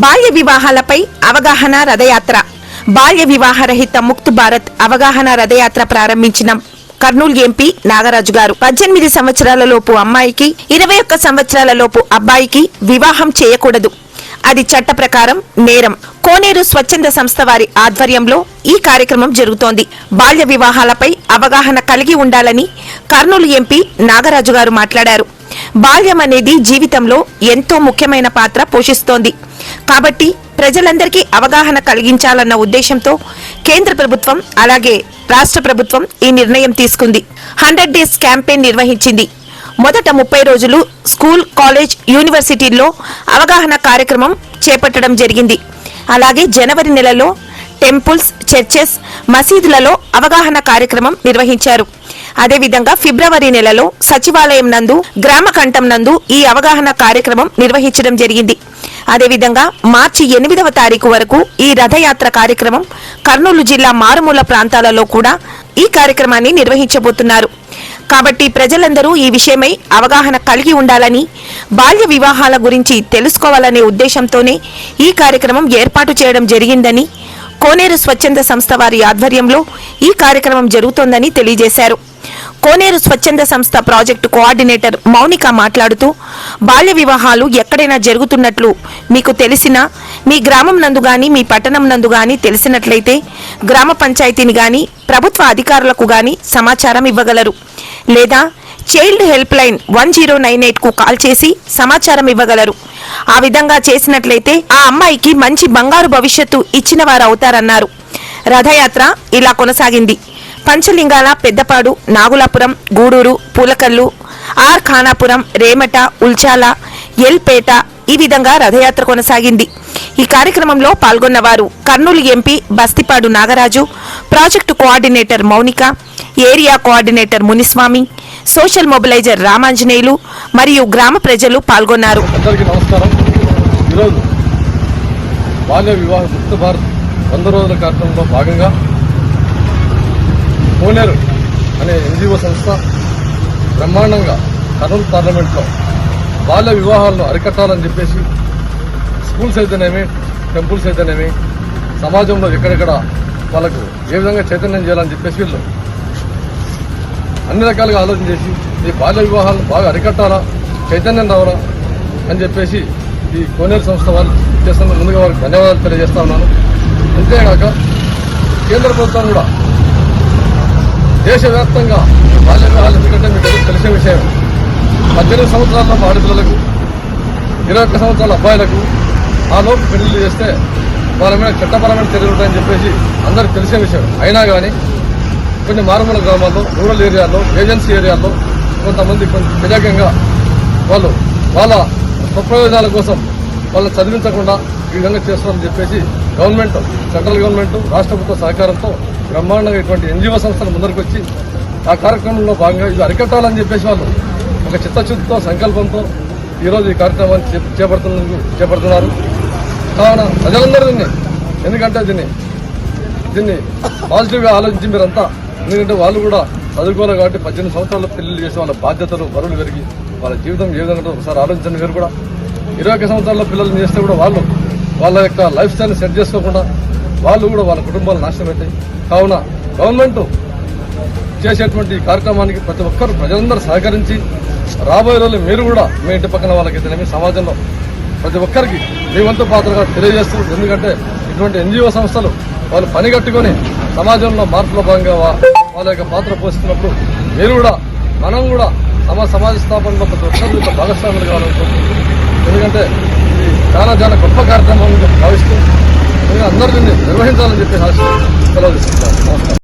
బాల్య వివాహాలపై అవగాహన రథయాత్ర. బాల్య వివాహరహిత ముక్త్ భారత్ అవగాహన రథయాత్ర ప్రారంభించిన కర్నూలు ఎంపీ నాగరాజు గారు 18 సంవత్సరాల లోపు అమ్మాయికి 21 సంవత్సరాల లోపు అబ్బాయికి వివాహం చేయకూడదు, అది చట్ట ప్రకారం నేరం. కోనేరు స్వచ్ఛంద సంస్థ వారి ఆధ్వర్యంలో ఈ కార్యక్రమం జరుగుతోంది. బాల్య వివాహాలపై అవగాహన కలిగి ఉండాలని కర్నూలు ఎంపీ నాగరాజు గారు మాట్లాడారు. బాల్యం అనేది జీవితంలో ఎంతో ముఖ్యమైన పాత్ర పోషిస్తోంది కాబట్టి ప్రజలందరికీ అవగాహన కలిగించాలన్న ఉద్దేశంతో కేంద్ర ప్రభుత్వం అలాగే రాష్ట్ర ప్రభుత్వం ఈ నిర్ణయం తీసుకుంది. 100 డేస్ క్యాంపెయిన్ నిర్వహించింది. మొదట 30 రోజులు స్కూల్, కాలేజ్, యూనివర్సిటీల్లో అవగాహన కార్యక్రమం చేపట్టడం జరిగింది. అలాగే జనవరి నెలలో టెంపుల్స్, చర్చెస్, మసీదులలో అవగాహన కార్యక్రమం నిర్వహించారు. అదేవిధంగా ఫిబ్రవరి నెలలో సచివాలయం నందు, గ్రామ కంఠం నందు ఈ అవగాహన కార్యక్రమం నిర్వహించడం జరిగింది. అదేవిధంగా మార్చి 8వ తారీఖు వరకు ఈ రథయాత్ర కార్యక్రమం కర్నూలు జిల్లా మారుమూల ప్రాంతాలలో కూడా ఈ కార్యక్రమాన్ని నిర్వహించబోతున్నారు. కాబట్టి ప్రజలందరూ ఈ విషయమై అవగాహన కలిగి ఉండాలని, బాల్య వివాహాల గురించి తెలుసుకోవాలనే ఉద్దేశంతోనే ఈ కార్యక్రమం ఏర్పాటు చేయడం జరిగిందని, కోనేరు స్వచ్ఛంద సంస్థ వారి ఆధ్వర్యంలో ఈ కార్యక్రమం జరుగుతోందని తెలియజేశారు. కోనేరు స్వచ్ఛంద సంస్థ ప్రాజెక్టు కోఆర్డినేటర్ మౌనిక మాట్లాడుతూ, బాల్య వివాహాలు ఎక్కడైనా జరుగుతున్నట్లు మీకు తెలిసినా, మీ గ్రామం నందు గాని, మీ పట్టణం నందు గాని తెలిసినట్లయితే గ్రామ పంచాయతీని గాని, ప్రభుత్వ అధికారులకు గాని సమాచారం ఇవ్వగలరు. లేదా చైల్డ్ హెల్ప్ లైన్ 1098 కు కాల్ చేసి సమాచారం ఇవ్వగలరు. ఆ విధంగా చేసినట్లయితే ఆ అమ్మాయికి మంచి బంగారు భవిష్యత్తు ఇచ్చిన వారు అవుతారన్నారు. రథయాత్ర ఇలా కొనసాగింది. పంచలింగాల, పెద్దపాడు, నాగులాపురం, గూడూరు, పూలకల్లు, ఆర్ ఖానాపురం, రేమట, ఉల్చాల, ఎల్పేట ఈ విధంగా రథయాత్ర కొనసాగింది. ఈ కార్యక్రమంలో పాల్గొన్నవారు Kurnool MP Bastipadu Nagaraju, project coordinator Mounika, area coordinator Muniswamy, social mobiliser Ramanjaneyulu మరియు గ్రామ ప్రజలు పాల్గొన్నారు. అందరికీ నమస్కారం. ఈరోజు బాల్య వివాహ ముక్త భారత్ 100 రోజుల కార్యక్రమంలో భాగంగా కోనేరు అనే ఎన్జిఓ సంస్థ బ్రహ్మాండంగా కర్నూలు పార్లమెంట్లో బాల్య వివాహాలను అరికట్టాలని చెప్పేసి స్కూల్స్ అయితేనేమి, టెంపుల్స్ అయితేనేమి, సమాజంలో ఎక్కడెక్కడ వాళ్ళకు ఏ విధంగా చైతన్యం చేయాలని చెప్పేసి వీళ్ళు అన్ని రకాలుగా ఆలోచన చేసి ఈ బాల్య వివాహాలను బాగా అరికట్టాలా, చైతన్యం రావాలా అని చెప్పేసి ఈ కోనేరు సంస్థ వాళ్ళు చేస్తున్న ముందుగా వారికి ధన్యవాదాలు తెలియజేస్తా ఉన్నాను. అంతేగాక కేంద్ర ప్రభుత్వం కూడా దేశవ్యాప్తంగా బాల్య వివాహాలు ఎందుకంటే మీకు తెలిసే విషయం, 18 సంవత్సరాల ఆడపిల్లలకు, 21 సంవత్సరాల అబ్బాయిలకు ఆ లోపు పెళ్లి చేస్తే వాళ్ళ మీద చట్టపరమైన చర్యలు ఉంటాయని చెప్పేసి అందరికీ తెలిసే విషయం. అయినా కానీ కొన్ని మారుమూల గ్రామాల్లో, రూరల్ ఏరియాల్లో, ఏజెన్సీ ఏరియాల్లో కొంతమంది వ్యతిరేకంగా వాళ్ళు వాళ్ళ స్వప్రయోజనాల కోసం వాళ్ళని చదివించకుండా ఈ విధంగా చేస్తారని చెప్పేసి గవర్నమెంట్, సెంట్రల్ గవర్నమెంట్, రాష్ట్ర ప్రభుత్వ సహకారంతో బ్రహ్మాండంగా ఇటువంటి ఎన్జిఓ సంస్థలు ముందరికి వచ్చి ఆ కార్యక్రమంలో భాగంగా ఇది అరికట్టాలని చెప్పేసి వాళ్ళు ఒక చిత్తశుద్ధితో, సంకల్పంతో ఈరోజు ఈ కార్యక్రమాన్ని చేపడుతున్నారు. కావున ప్రజలందరూ ఎందుకంటే దీన్ని పాజిటివ్గా ఆలోచించి మీరంతా, ఎందుకంటే వాళ్ళు కూడా చదువుకోవాలి కాబట్టి 18 సంవత్సరాలు పెళ్లి చేసి వాళ్ళ బాధ్యతలు, బరువులు పెరిగి వాళ్ళ జీవితం ఏ విధంగా ఒకసారి ఆలోచించండి. మీరు కూడా 21 సంవత్సరాల పిల్లల్ని చేస్తే కూడా వాళ్ళు వాళ్ళ యొక్క లైఫ్ స్టైల్ని సెట్ చేసుకోకుండా వాళ్ళు కూడా వాళ్ళ కుటుంబాలు నాశనం అవుతాయి. కావున గవర్నమెంట్ చేసేటువంటి కార్యక్రమానికి ప్రతి ఒక్కరు, ప్రజలందరూ సహకరించి రాబోయే రోజులు మీరు కూడా మీ ఇంటి పక్కన వాళ్ళకైతేనేమి, సమాజంలో ప్రతి ఒక్కరికి మీ వంతు పాత్రగా తెలియజేస్తూ, ఎందుకంటే ఇటువంటి ఎన్జిఓ సంస్థలు వాళ్ళు పని కట్టుకొని సమాజంలో మార్పులో భాగంగా వాళ్ళ యొక్క పాత్ర పోషిస్తున్నప్పుడు మీరు కూడా, మనం కూడా సమాజ స్థాపనలో ప్రతి ఒక్కరు భాగస్వాములు కావాలనుకుంటున్నాం. ఎందుకంటే ఇది చాలా గొప్ప కార్యక్రమం భావిస్తూ అందరూ దీన్ని నిర్వహించాలని చెప్పి ఆశ సెలవు తీసుకుంటారు. నమస్కారం.